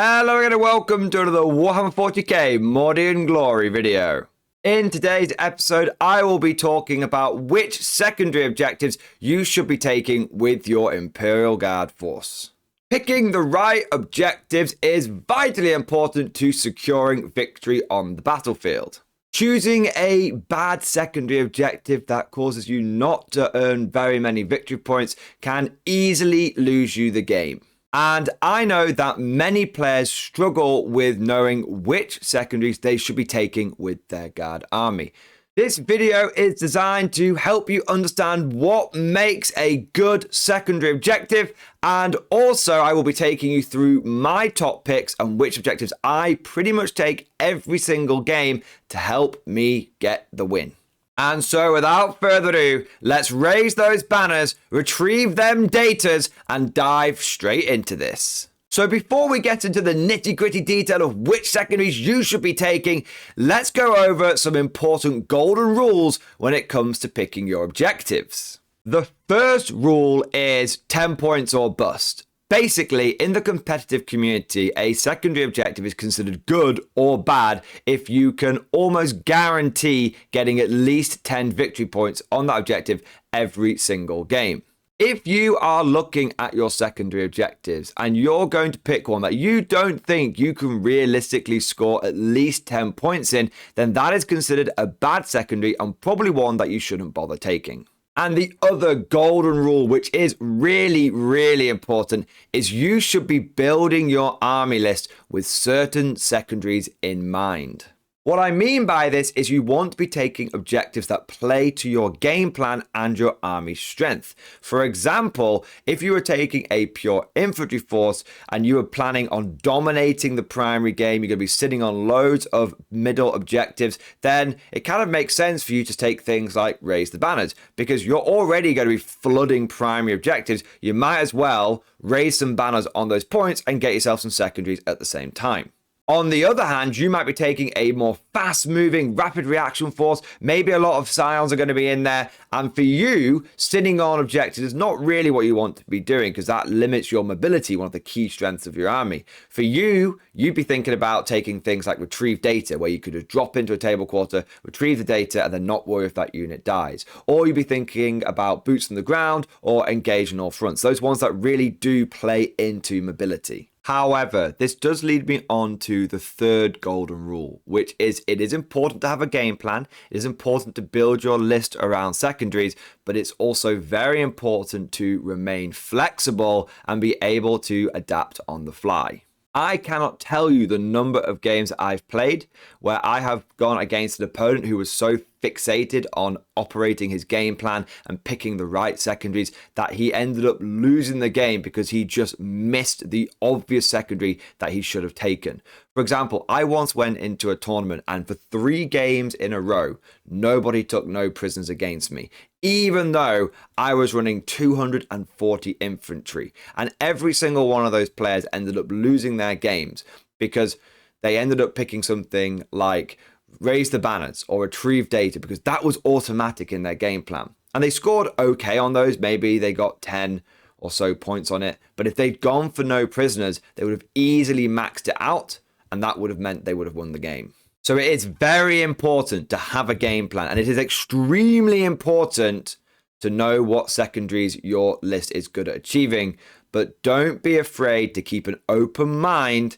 Hello again and welcome to another Warhammer 40k Mordy and Glory video. In today's episode, I will be talking about which secondary objectives you should be taking with your Imperial Guard force. Picking the right objectives is vitally important to securing victory on the battlefield. Choosing a bad secondary objective that causes you not to earn very many victory points can easily lose you the game. And I know that many players struggle with knowing which secondaries they should be taking with their guard army. This video is designed to help you understand what makes a good secondary objective, and also I will be taking you through my top picks and which objectives I pretty much take every single game to help me get the win. And so without further ado, let's raise those banners, retrieve them datas, and dive straight into this. So before we get into the nitty-gritty detail of which secondaries you should be taking, let's go over some important golden rules when it comes to picking your objectives. The first rule is 10 points or bust. Basically, in the competitive community, a secondary objective is considered good or bad if you can almost guarantee getting at least 10 victory points on that objective every single game. If you are looking at your secondary objectives and you're going to pick one that you don't think you can realistically score at least 10 points in, then that is considered a bad secondary and probably one that you shouldn't bother taking. And the other golden rule, which is really important, is you should be building your army list with certain secondaries in mind. What I mean by this is you want to be taking objectives that play to your game plan and your army strength. For example, if you were taking a pure infantry force and you were planning on dominating the primary game, you're going to be sitting on loads of middle objectives, then it kind of makes sense for you to take things like raise the banners, because you're already going to be flooding primary objectives. You might as well raise some banners on those points and get yourself some secondaries at the same time. On the other hand, you might be taking a more fast-moving, rapid reaction force. Maybe a lot of scions are going to be in there. And for you, sitting on objectives is not really what you want to be doing because that limits your mobility, one of the key strengths of your army. For you, you'd be thinking about taking things like retrieve data, where you could just drop into a table quarter, retrieve the data, and then not worry if that unit dies. Or you'd be thinking about boots on the ground or engage on all fronts. Those ones that really do play into mobility. However, this does lead me on to the third golden rule, which is it is important to have a game plan. It is important to build your list around secondaries, but it's also very important to remain flexible and be able to adapt on the fly. I cannot tell you the number of games I've played where I have gone against an opponent who was so fixated on operating his game plan and picking the right secondaries that he ended up losing the game because he just missed the obvious secondary that he should have taken. For example, I once went into a tournament and for 3 games in a row, nobody took no prisoners against me, even though I was running 240 infantry. And every single one of those players ended up losing their games because they ended up picking something like raise the banners or retrieve data because that was automatic in their game plan. And they scored okay on those. Maybe they got 10 or so points on it. But if they'd gone for no prisoners, they would have easily maxed it out. And that would have meant they would have won the game. So it is very important to have a game plan. And it is extremely important to know what secondaries your list is good at achieving. But don't be afraid to keep an open mind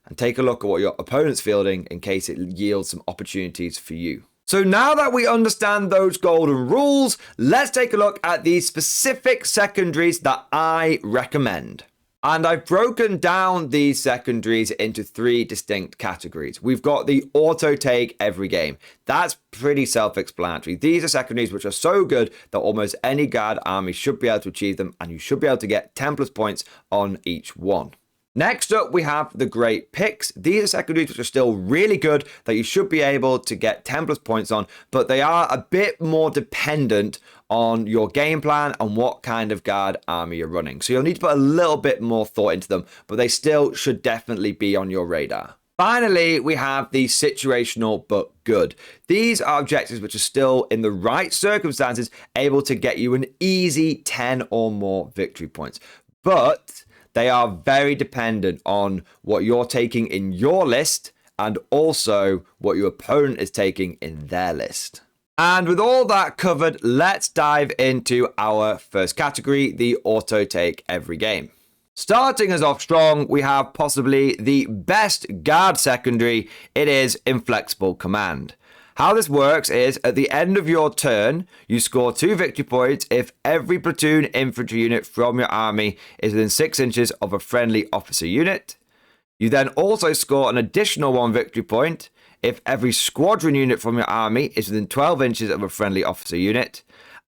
and take a look at what your opponent's fielding in case it yields some opportunities for you. So now that we understand those golden rules, let's take a look at the specific secondaries that I recommend. And I've broken down these secondaries into 3 distinct categories. We've got the auto take every game. That's pretty self-explanatory. These are secondaries which are so good that almost any guard army should be able to achieve them, and you should be able to get 10 plus points on each one. Next up, we have the great picks. These are secondaries which are still really good that you should be able to get 10 plus points on, but they are a bit more dependent on your game plan and what kind of guard army you're running. So you'll need to put a little bit more thought into them, but they still should definitely be on your radar. Finally, we have the situational but good. These are objectives which are still, in the right circumstances, able to get you an easy 10 or more victory points. But they are very dependent on what you're taking in your list and also what your opponent is taking in their list. And with all that covered, let's dive into our first category, the auto take every game. Starting us off strong, we have possibly the best guard secondary. It is Inflexible Command. How this works is, at the end of your turn, you score 2 victory points if every platoon infantry unit from your army is within 6 inches of a friendly officer unit. You then also score an additional 1 victory point if every squadron unit from your army is within 12 inches of a friendly officer unit.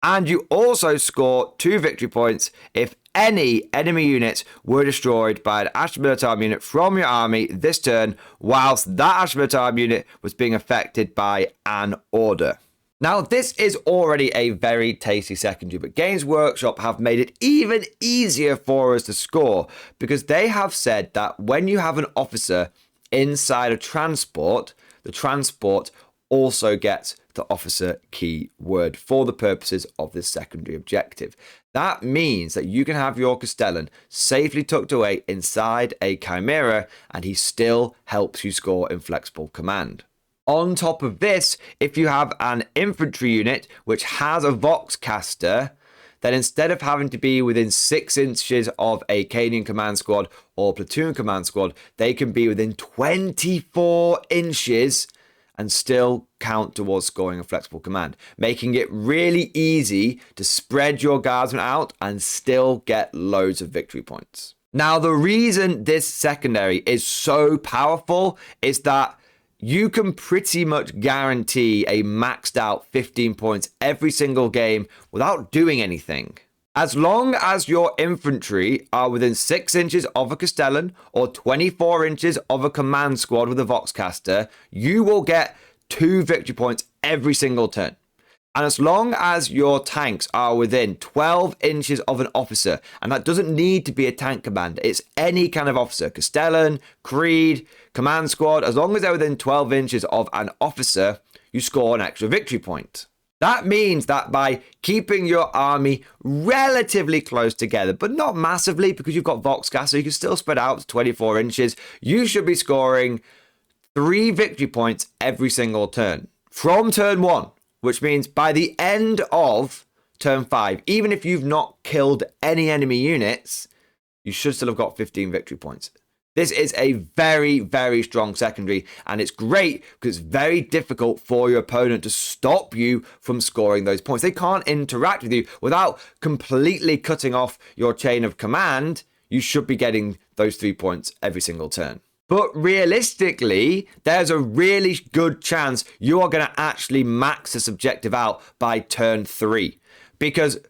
And you also score 2 victory points if any enemy units were destroyed by an Astra Militarum unit from your army this turn, whilst that Astra Militarum unit was being affected by an order. Now, this is already a very tasty secondary, but Games Workshop have made it even easier for us to score, because they have said that when you have an officer inside a transport, the transport also gets the officer keyword for the purposes of this secondary objective. That means that you can have your Castellan safely tucked away inside a Chimera, and he still helps you score Inflexible Command. On top of this, if you have an infantry unit which has a Voxcaster, then instead of having to be within 6 inches of a Canian command squad or platoon command squad, they can be within 24 inches and still count towards scoring a Flexible Command, making it really easy to spread your guardsmen out and still get loads of victory points. Now, the reason this secondary is so powerful is that you can pretty much guarantee a maxed out 15 points every single game without doing anything. As long as your infantry are within 6 inches of a Castellan or 24 inches of a command squad with a Voxcaster, you will get 2 victory points every single turn. And as long as your tanks are within 12 inches of an officer, and that doesn't need to be a tank commander, it's any kind of officer, Castellan, Creed, command squad, as long as they're within 12 inches of an officer, you score an extra victory point. That means that by keeping your army relatively close together, but not massively because you've got Voxcaster, so you can still spread out to 24 inches, you should be scoring 3 victory points every single turn from turn 1, which means by the end of turn 5, even if you've not killed any enemy units, you should still have got 15 victory points. This is a very, very strong secondary, and it's great because it's very difficult for your opponent to stop you from scoring those points. They can't interact with you without completely cutting off your chain of command. You should be getting those 3 points every single turn. But realistically, there's a really good chance you are going to actually max this objective out by turn 3. Because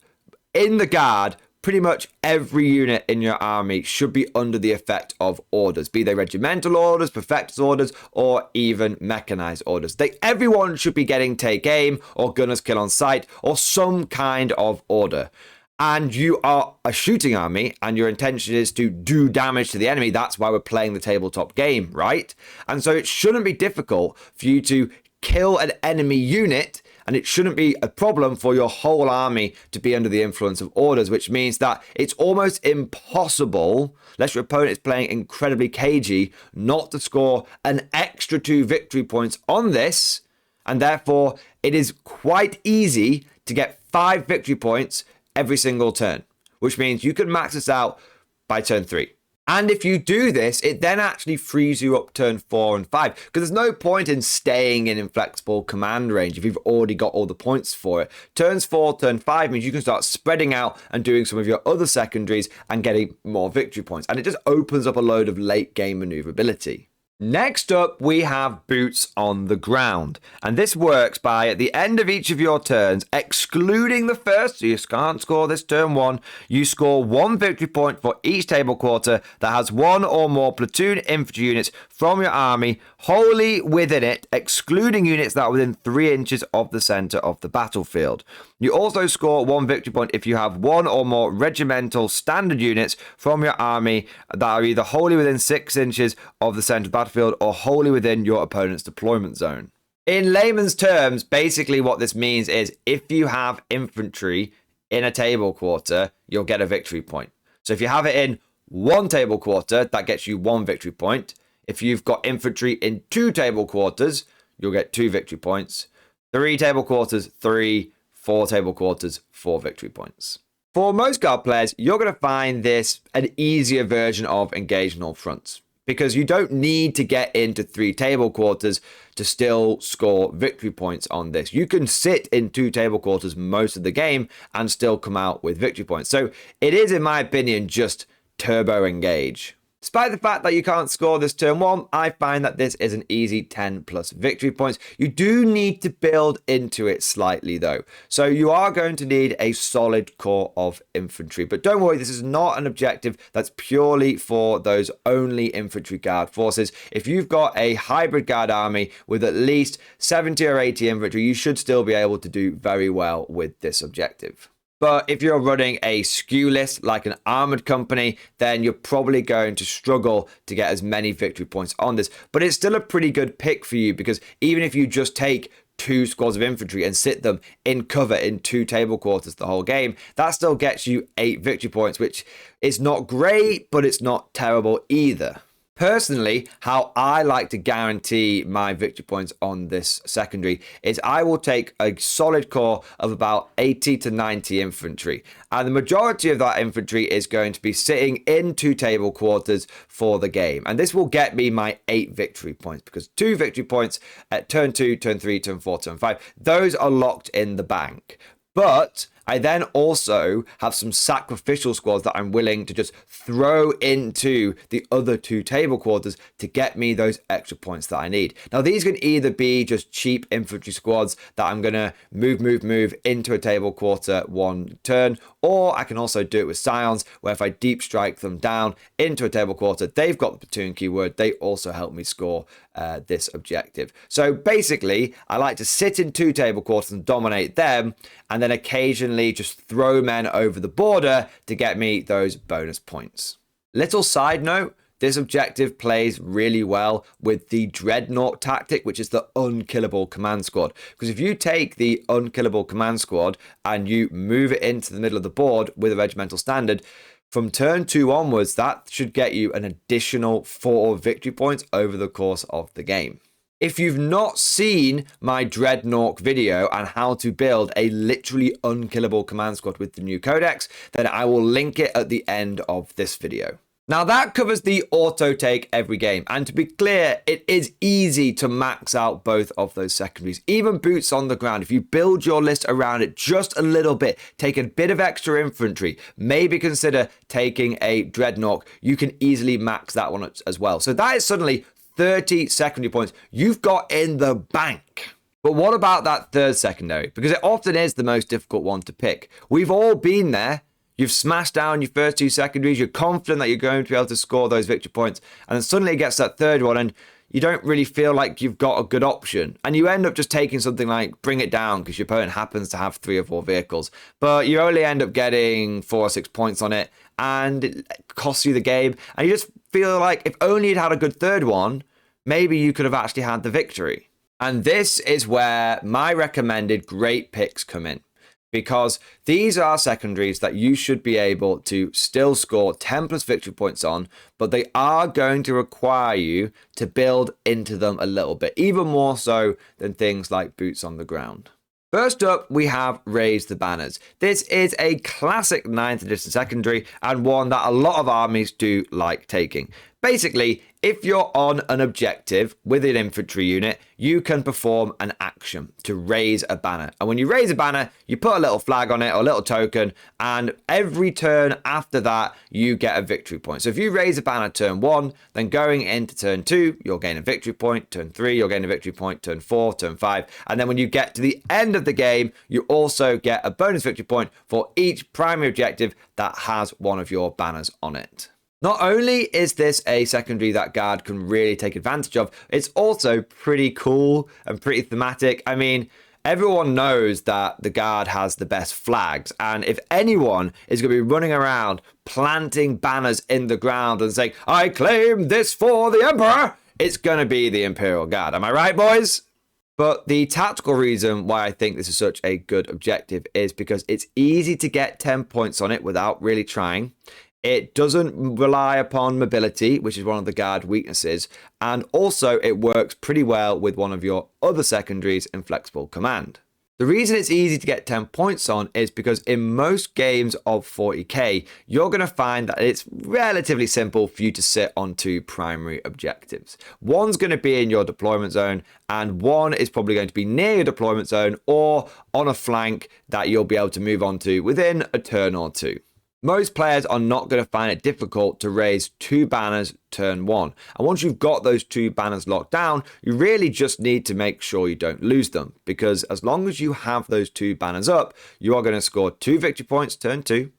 in the guard, pretty much every unit in your army should be under the effect of orders, be they regimental orders, perfectus orders, or even mechanized orders. Everyone should be getting take aim or gunners kill on sight or some kind of order. And you are a shooting army and your intention is to do damage to the enemy. That's why we're playing the tabletop game, right? And so it shouldn't be difficult for you to kill an enemy unit, and it shouldn't be a problem for your whole army to be under the influence of orders, which means that it's almost impossible, unless your opponent is playing incredibly cagey, not to score an extra 2 victory points on this. And therefore, it is quite easy to get 5 victory points every single turn, which means you can max this out by turn 3. And if you do this, it then actually frees you up turn 4 and 5, because there's no point in staying in inflexible command range if you've already got all the points for it. Turns 4, turn 5 means you can start spreading out and doing some of your other secondaries and getting more victory points. And it just opens up a load of late game maneuverability. Next up, we have Boots on the Ground. And this works by, at the end of each of your turns, excluding the first, so you can't score this turn 1, you score 1 victory point for each table quarter that has 1 or more platoon infantry units from your army wholly within it, excluding units that are within 3 inches of the center of the battlefield. You also score 1 victory point if you have 1 or more regimental standard units from your army that are either wholly within 6 inches of the center of the battlefield or wholly within your opponent's deployment zone. In layman's terms, basically what this means is if you have infantry in a table quarter, you'll get a victory point. So if you have it in 1 table quarter, that gets you 1 victory point. If you've got infantry in 2 table quarters, you'll get 2 victory points. 3 table quarters, 3. 4 table quarters, 4 victory points. For most guard players, you're going to find this an easier version of engaging all fronts, because you don't need to get into 3 table quarters to still score victory points on this. You can sit in 2 table quarters most of the game and still come out with victory points. So it is, in my opinion, just turbo engage. Despite the fact that you can't score this turn 1, I find that this is an easy 10 plus victory points. You do need to build into it slightly though. So you are going to need a solid core of infantry. But don't worry, this is not an objective that's purely for those only infantry guard forces. If you've got a hybrid guard army with at least 70 or 80 infantry, you should still be able to do very well with this objective. But if you're running a skew list like an armored company, then you're probably going to struggle to get as many victory points on this. But it's still a pretty good pick for you, because even if you just take 2 squads of infantry and sit them in cover in 2 table quarters the whole game, that still gets you 8 victory points, which is not great, but it's not terrible either. Personally, how I like to guarantee my victory points on this secondary is I will take a solid core of about 80 to 90 infantry. And the majority of that infantry is going to be sitting in 2 table quarters for the game. And this will get me my 8 victory points, because 2 victory points at turn 2, turn 3, turn 4, turn 5, those are locked in the bank. But I then also have some sacrificial squads that I'm willing to just throw into the other 2 table quarters to get me those extra points that I need. Now, these can either be just cheap infantry squads that I'm going to move into a table quarter 1 turn, or I can also do it with scions, where if I deep strike them down into a table quarter, they've got the platoon keyword, they also help me score this objective. So basically, I like to sit in 2 table quarters and dominate them, and then occasionally just throw men over the border to get me those bonus points. Little side note, this objective plays really well with the Dreadnought tactic, which is the unkillable command squad. Because if you take the unkillable command squad and you move it into the middle of the board with a regimental standard, from turn 2 onwards, that should get you an additional 4 victory points over the course of the game. If you've not seen my Dreadnought video on how to build a literally unkillable command squad with the new codex, then I will link it at the end of this video. Now that covers the auto take every game, and to be clear, it is easy to max out both of those secondaries. Even boots on the ground, if you build your list around it just a little bit, take a bit of extra infantry, maybe consider taking a Dreadnought, you can easily max that one as well. So that is suddenly 30 secondary points you've got in the bank. But what about that third secondary? Because it often is the most difficult one to pick. We've all been there. You've smashed down your first 2 secondaries. You're confident that you're going to be able to score those victory points. And then suddenly it gets that third one and you don't really feel like you've got a good option. And you end up just taking something like Bring It Down because your opponent happens to have 3 or 4 vehicles. But you only end up getting 4 or 6 points on it. And it costs you the game. And you just feel like if only you'd had a good third one, maybe you could have actually had the victory. And this is where my recommended great picks come in. Because these are secondaries that you should be able to still score 10 plus victory points on, but they are going to require you to build into them a little bit, even more so than things like boots on the ground. First up, we have Raise the Banners. This is a classic 9th edition secondary and one that a lot of armies do like taking. Basically, if you're on an objective with an infantry unit, you can perform an action to raise a banner. And when you raise a banner, you put a little flag on it or a little token, and every turn after that, you get a victory point. So if you raise a banner turn 1, then going into turn 2, you'll gain a victory point. Turn 3, you'll gain a victory point. Turn 4, turn 5. And then when you get to the end of the game, you also get a bonus victory point for each primary objective that has one of your banners on it. Not only is this a secondary that Guard can really take advantage of, it's also pretty cool and pretty thematic. I mean, everyone knows that the Guard has the best flags, and if anyone is going to be running around planting banners in the ground and saying, "I claim this for the Emperor," it's going to be the Imperial Guard. Am I right, boys? But the tactical reason why I think this is such a good objective is because it's easy to get 10 points on it without really trying. It doesn't rely upon mobility, which is one of the guard weaknesses, and also it works pretty well with one of your other secondaries in flexible command. The reason it's easy to get 10 points on is because in most games of 40k, you're going to find that it's relatively simple for you to sit on two primary objectives. One's going to be in your deployment zone, and one is probably going to be near your deployment zone or on a flank that you'll be able to move on to within a turn or two. Most players are not going to find it difficult to raise two banners turn one. And once you've got those two banners locked down, you really just need to make sure you don't lose them. Because as long as you have those two banners up, you are going to score 2 victory points turn 2,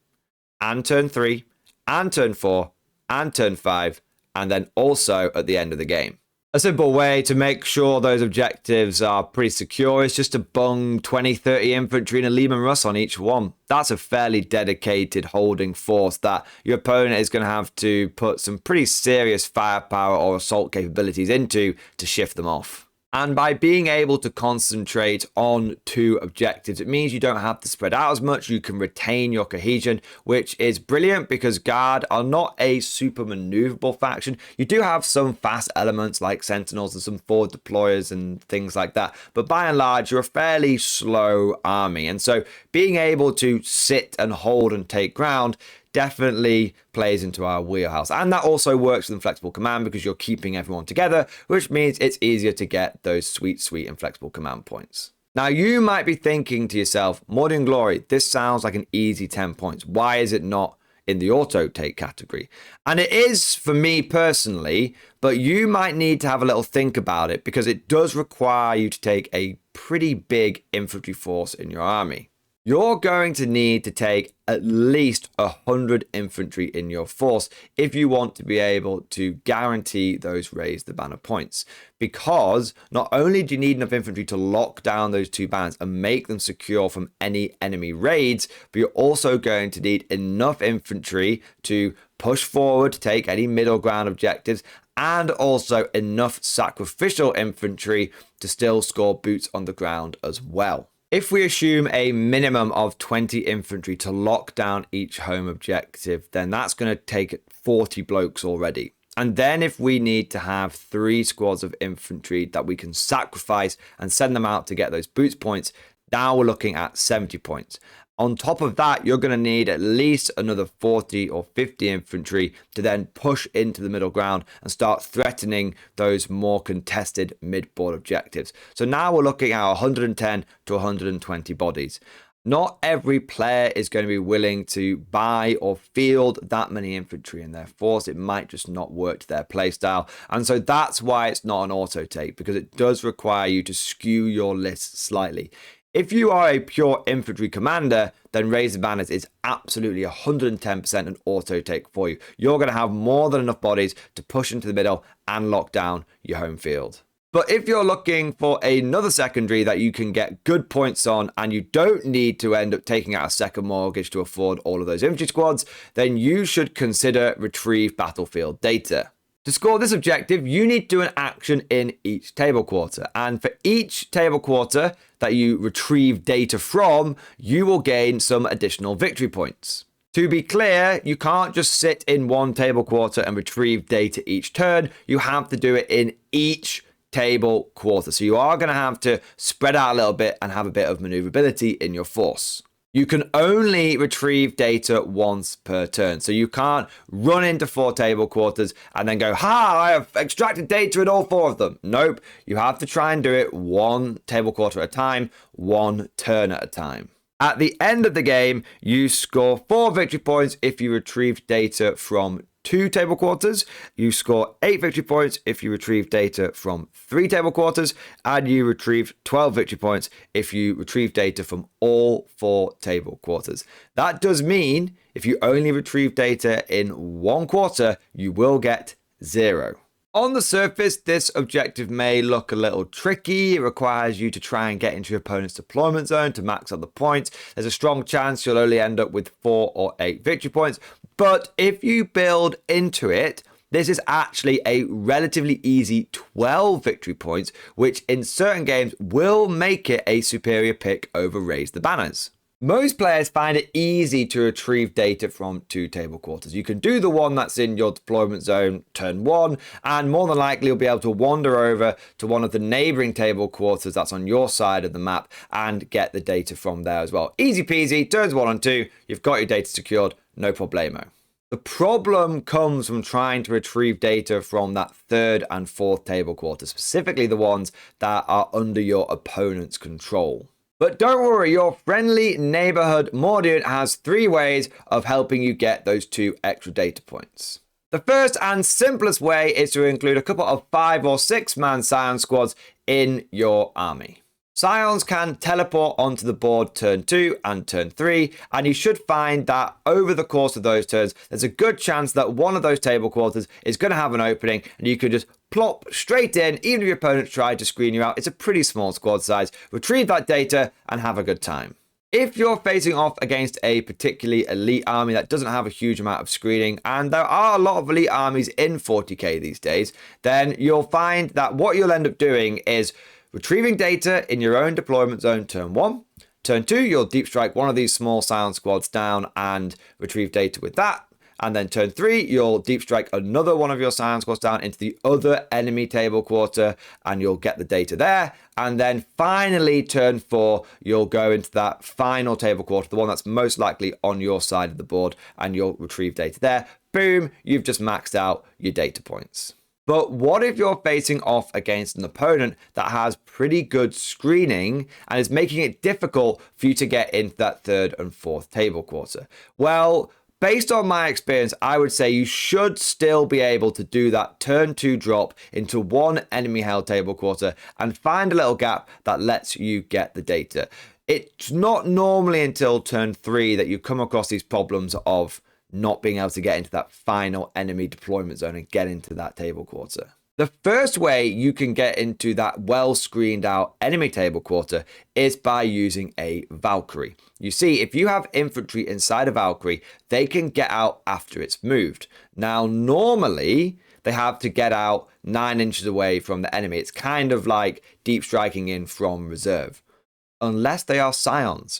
and turn 3, and turn 4, and turn 5, and then also at the end of the game. A simple way to make sure those objectives are pretty secure is just to bung 20-30 infantry and a Lehman Russ on each one. That's a fairly dedicated holding force that your opponent is going to have to put some pretty serious firepower or assault capabilities into to shift them off. And by being able to concentrate on two objectives, it means you don't have to spread out as much. You can retain your cohesion, which is brilliant because Guard are not a super maneuverable faction. You do have some fast elements like Sentinels and some forward deployers and things like that. But by and large, you're a fairly slow army. And so being able to sit and hold and take ground definitely plays into our wheelhouse. And that also works with flexible command because you're keeping everyone together, which means it's easier to get those sweet inflexible command points. Now, you might be thinking to yourself, Morning Glory, this sounds like an easy 10 points. Why is it not in the auto take category? And it is for me personally, but you might need to have a little think about it because it does require you to take a pretty big infantry force in your army. You're going to need to take at least 100 infantry in your force if you want to be able to guarantee those raise the banner points. Because not only do you need enough infantry to lock down those two banners and make them secure from any enemy raids, but you're also going to need enough infantry to push forward, take any middle ground objectives, and also enough sacrificial infantry to still score boots on the ground as well. If we assume a minimum of 20 infantry to lock down each home objective, then that's going to take 40 blokes already. And then if we need to have 3 squads of infantry that we can sacrifice and send them out to get those boots points, now we're looking at 70 points. On top of that, you're going to need at least another 40 or 50 infantry to then push into the middle ground and start threatening those more contested mid-board objectives. So now we're looking at 110 to 120 bodies. Not every player is going to be willing to buy or field that many infantry in their force. It might just not work to their playstyle. And so that's why it's not an auto take, because it does require you to skew your list slightly. If you are a pure infantry commander, then Raise the Banners is absolutely 110% an auto take for you. You're going to have more than enough bodies to push into the middle and lock down your home field. But if you're looking for another secondary that you can get good points on and you don't need to end up taking out a second mortgage to afford all of those infantry squads, then you should consider Retrieve Battlefield Data. To score this objective, you need to do an action in each table quarter. And for each table quarter that you retrieve data from, you will gain some additional victory points. To be clear, you can't just sit in one table quarter and retrieve data each turn. You have to do it in each table quarter. So you are going to have to spread out a little bit and have a bit of maneuverability in your force. You can only retrieve data once per turn. So you can't run into 4 table quarters and then go, I have extracted data in all 4 of them. Nope. You have to try and do it 1 table quarter at a time, 1 turn at a time. At the end of the game, you score 4 victory points if you retrieve data from 2 table quarters. You score 8 victory points if you retrieve data from 3 table quarters, and you retrieve 12 victory points if you retrieve data from all 4 table quarters. That does mean if you only retrieve data in 1 quarter, you will get 0. On the surface, this objective may look a little tricky. It requires you to try and get into your opponent's deployment zone to max out the points. There's a strong chance you'll only end up with 4 or 8 victory points. But if you build into it, this is actually a relatively easy 12 victory points, which in certain games will make it a superior pick over Raise the Banners. Most players find it easy to retrieve data from 2 table quarters. You can do the one that's in your deployment zone turn 1, and more than likely you'll be able to wander over to one of the neighboring table quarters that's on your side of the map and get the data from there as well. Easy peasy, turns 1 and 2, you've got your data secured, no problemo. The problem comes from trying to retrieve data from that 3rd and 4th table quarter, specifically the ones that are under your opponent's control. But don't worry, your friendly neighborhood Mordian has 3 ways of helping you get those 2 extra data points. The first and simplest way is to include a couple of 5 or 6 man Scion squads in your army. Scions can teleport onto the board turn 2 and turn 3, and you should find that over the course of those turns, there's a good chance that one of those table quarters is going to have an opening, and you could just plop straight in, even if your opponent tried to screen you out. It's a pretty small squad size. Retrieve that data and have a good time. If you're facing off against a particularly elite army that doesn't have a huge amount of screening, and there are a lot of elite armies in 40k these days, then you'll find that what you'll end up doing is retrieving data in your own deployment zone turn 1. Turn 2, you'll deep strike one of these small Scion squads down and retrieve data with that. And then turn 3, you'll deep strike another one of your Scion squads down into the other enemy table quarter, and you'll get the data there. And then finally, turn 4, you'll go into that final table quarter, the one that's most likely on your side of the board, and you'll retrieve data there. Boom, you've just maxed out your data points. But what if you're facing off against an opponent that has pretty good screening and is making it difficult for you to get into that 3rd and 4th table quarter? Well, based on my experience, I would say you should still be able to do that turn 2 drop into one enemy held table quarter and find a little gap that lets you get the data. It's not normally until turn 3 that you come across these problems of not being able to get into that final enemy deployment zone and get into that table quarter. The first way you can get into that well screened out enemy table quarter is by using a Valkyrie. You see, if you have infantry inside a Valkyrie, they can get out after it's moved. Now, normally they have to get out 9 inches away from the enemy. It's kind of like deep striking in from reserve, unless they are Scions.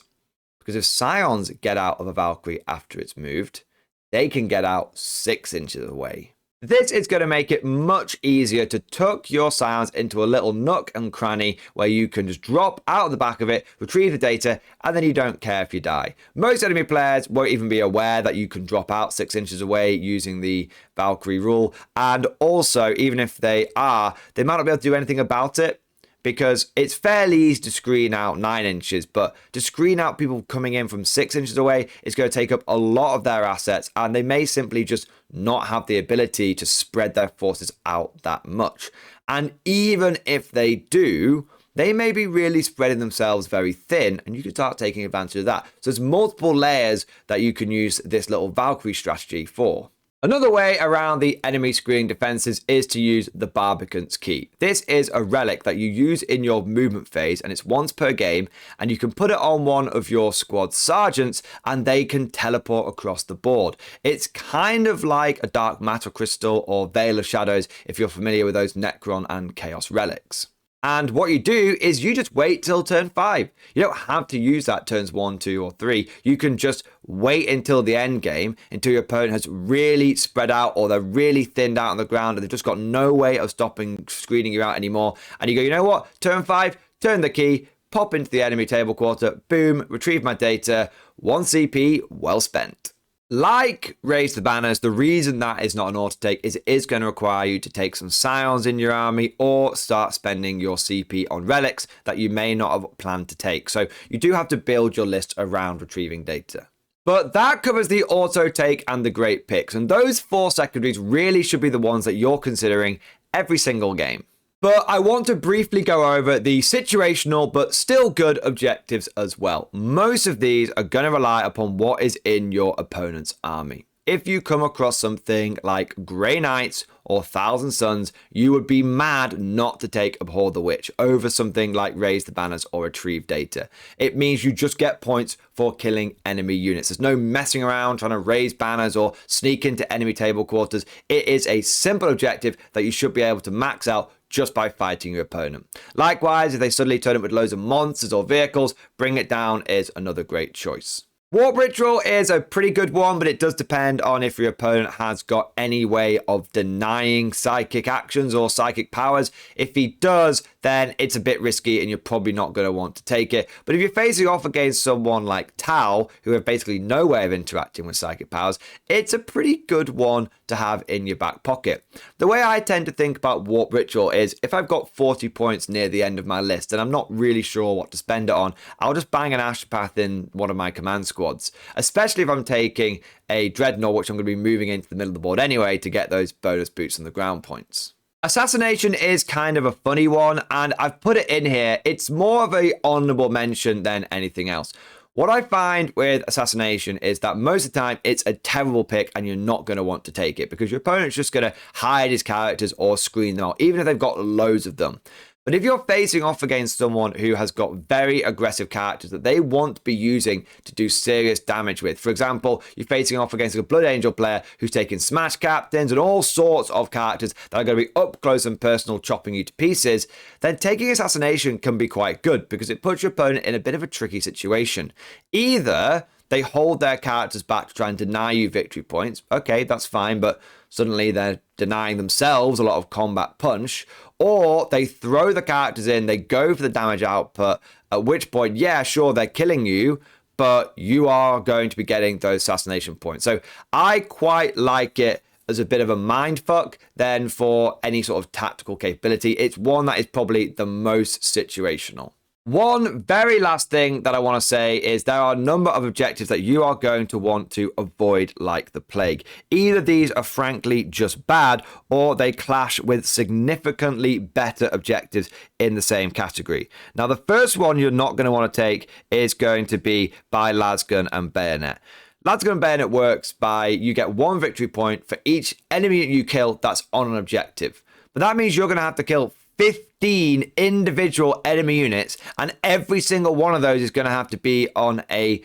Because if Scions get out of a Valkyrie after it's moved, they can get out 6 inches away. This is going to make it much easier to tuck your Scions into a little nook and cranny where you can just drop out of the back of it, retrieve the data, and then you don't care if you die. Most enemy players won't even be aware that you can drop out 6 inches away using the Valkyrie rule. And also, even if they are, they might not be able to do anything about it, because it's fairly easy to screen out 9 inches, but to screen out people coming in from 6 inches away is going to take up a lot of their assets, and they may simply just not have the ability to spread their forces out that much. And even if they do, they may be really spreading themselves very thin, and you can start taking advantage of that. So there's multiple layers that you can use this little Valkyrie strategy for. Another way around the enemy screening defenses is to use the Barbican's Key. This is a relic that you use in your movement phase, and it's once per game, and you can put it on one of your squad sergeants and they can teleport across the board. It's kind of like a Dark Matter Crystal or Veil of Shadows if you're familiar with those Necron and Chaos relics. And what you do is you just wait till turn 5. You don't have to use that turns 1, 2, or 3. You can just wait until the end game, until your opponent has really spread out or they're really thinned out on the ground and they've just got no way of stopping screening you out anymore. And you go, you know what? Turn 5, turn the key, pop into the enemy table quarter, boom, retrieve my data, 1 CP, well spent. Like Raise the Banners, the reason that is not an auto take is it is going to require you to take some Scions in your army or start spending your CP on relics that you may not have planned to take. So you do have to build your list around retrieving data. But that covers the auto take and the great picks. And those 4 secondaries really should be the ones that you're considering every single game. But I want to briefly go over the situational but still good objectives as well. Most of these are going to rely upon what is in your opponent's army. If you come across something like Grey Knights or Thousand Suns, you would be mad not to take Abhor the Witch over something like Raise the Banners or Retrieve Data. It means you just get points for killing enemy units. There's no messing around trying to raise banners or sneak into enemy table quarters. It is a simple objective that you should be able to max out just by fighting your opponent. Likewise, if they suddenly turn up with loads of monsters or vehicles, bring it down is another great choice. Warp Ritual is a pretty good one, but it does depend on if your opponent has got any way of denying psychic actions or psychic powers. If he does, then it's a bit risky and you're probably not going to want to take it. But if you're facing off against someone like Tau, who have basically no way of interacting with psychic powers, it's a pretty good one to have in your back pocket. The way I tend to think about Warp Ritual is if I've got 40 points near the end of my list and I'm not really sure what to spend it on, I'll just bang an Astropath in one of my command squads, especially if I'm taking a Dreadnought, which I'm going to be moving into the middle of the board anyway to get those bonus boots on the ground points. Assassination is kind of a funny one, and I've put it in here. It's more of a honorable mention than anything else. What I find with Assassination is that most of the time it's a terrible pick and you're not going to want to take it because your opponent's just going to hide his characters or screen them out, even if they've got loads of them. But if you're facing off against someone who has got very aggressive characters that they want to be using to do serious damage with, for example, you're facing off against a Blood Angel player who's taking Smash Captains and all sorts of characters that are going to be up close and personal chopping you to pieces, then taking Assassination can be quite good because it puts your opponent in a bit of a tricky situation. Either they hold their characters back to try and deny you victory points. Okay, that's fine, but suddenly they're denying themselves a lot of combat punch. Or they throw the characters in, they go for the damage output, at which point, yeah, sure, they're killing you, but you are going to be getting those assassination points. So I quite like it as a bit of a mindfuck than for any sort of tactical capability. It's one that is probably the most situational. One very last thing that I want to say is there are a number of objectives that you are going to want to avoid like the plague. Either these are frankly just bad or they clash with significantly better objectives in the same category. Now, the first one you're not going to want to take is going to be by Lasgun and Bayonet. Lasgun and Bayonet works by you get 1 victory point for each enemy you kill that's on an objective. But that means you're going to have to kill 15 individual enemy units, and every single one of those is going to have to be on a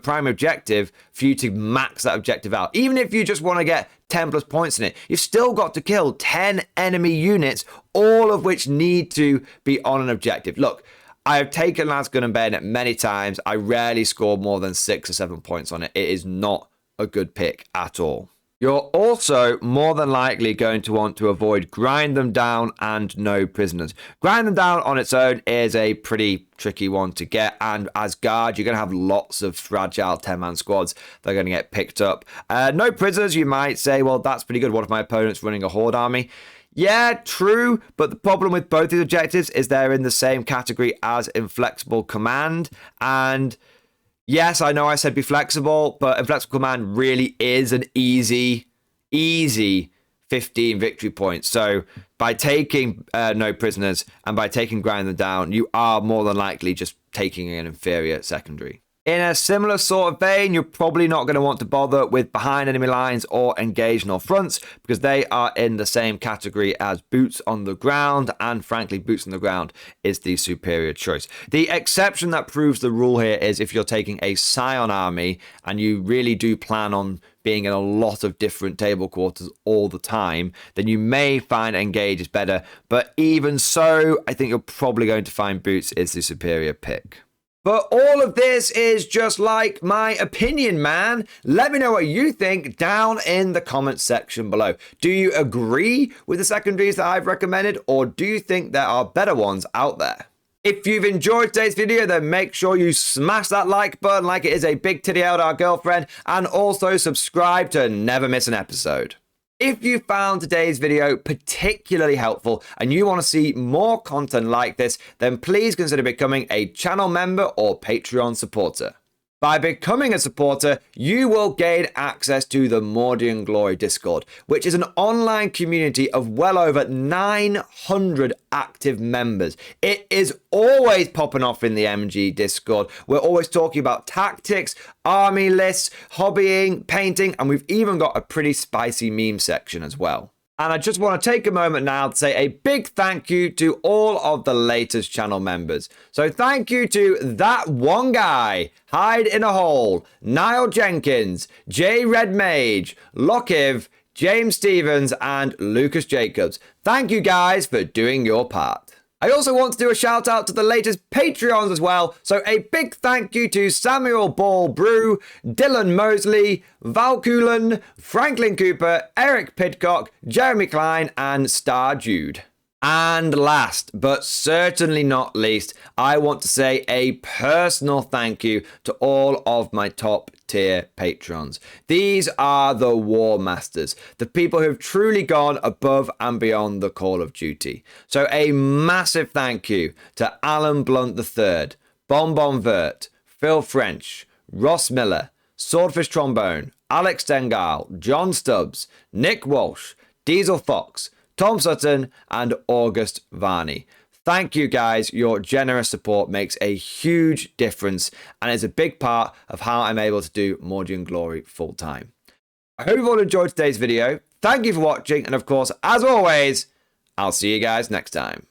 primary objective for you to max that objective out. Even if you just want to get 10 plus points in it, you've still got to kill 10 enemy units, all of which need to be on an objective. Look, I have taken Lasgun and Bayonet many times. I rarely score more than 6 or 7 points on it. It is not a good pick at all. You're also more than likely going to want to avoid Grind Them Down and No Prisoners. Grind Them Down on its own is a pretty tricky one to get, and as guard, you're going to have lots of fragile 10-man squads that are going to get picked up. No Prisoners, you might say, well, that's pretty good. What if my opponent's running a Horde army? Yeah, true, but the problem with both these objectives is they're in the same category as Inflexible Command, and yes, I know I said be flexible, but Inflexible Command really is an easy 15 victory points. So by taking No Prisoners and by taking Grind Them Down, you are more than likely just taking an inferior secondary. In a similar sort of vein, you're probably not going to want to bother with behind enemy lines or engage null fronts because they are in the same category as boots on the ground, and frankly, boots on the ground is the superior choice. The exception that proves the rule here is if you're taking a Scion army and you really do plan on being in a lot of different table quarters all the time, then you may find engage is better. But even so, I think you're probably going to find boots is the superior pick. But all of this is just like my opinion, man. Let me know what you think down in the comments section below. Do you agree with the secondaries that I've recommended, or do you think there are better ones out there? If you've enjoyed today's video, then make sure you smash that like button like it is a big titty out our girlfriend, and also subscribe to never miss an episode. If you found today's video particularly helpful and you want to see more content like this, then please consider becoming a channel member or Patreon supporter. By becoming a supporter, you will gain access to the Mordian Glory Discord, which is an online community of well over 900 active members. It is always popping off in the MG Discord. We're always talking about tactics, army lists, hobbying, painting, and we've even got a pretty spicy meme section as well. And I just want to take a moment now to say a big thank you to all of the latest channel members. So thank you to That One Guy, Hide in a Hole, Niall Jenkins, J Red Mage, Lockiv, James Stevens, and Lucas Jacobs. Thank you guys for doing your part. I also want to do a shout out to the latest Patreons as well, so a big thank you to Samuel Ball Brew, Dylan Mosley, Val Coolan, Franklin Cooper, Eric Pidcock, Jeremy Klein, and Star Jude. And last, but certainly not least, I want to say a personal thank you to all of my top tier patrons. These are the War Masters, the people who've truly gone above and beyond the call of duty. So a massive thank you to Alan Blunt III, Bonbon Vert, Phil French, Ross Miller, Swordfish Trombone, Alex Dengal, John Stubbs, Nick Walsh, Diesel Fox, Tom Sutton, and August Varney. Thank you guys. Your generous support makes a huge difference and is a big part of how I'm able to do Mordian Glory full time. I hope you've all enjoyed today's video. Thank you for watching, and of course, as always, I'll see you guys next time.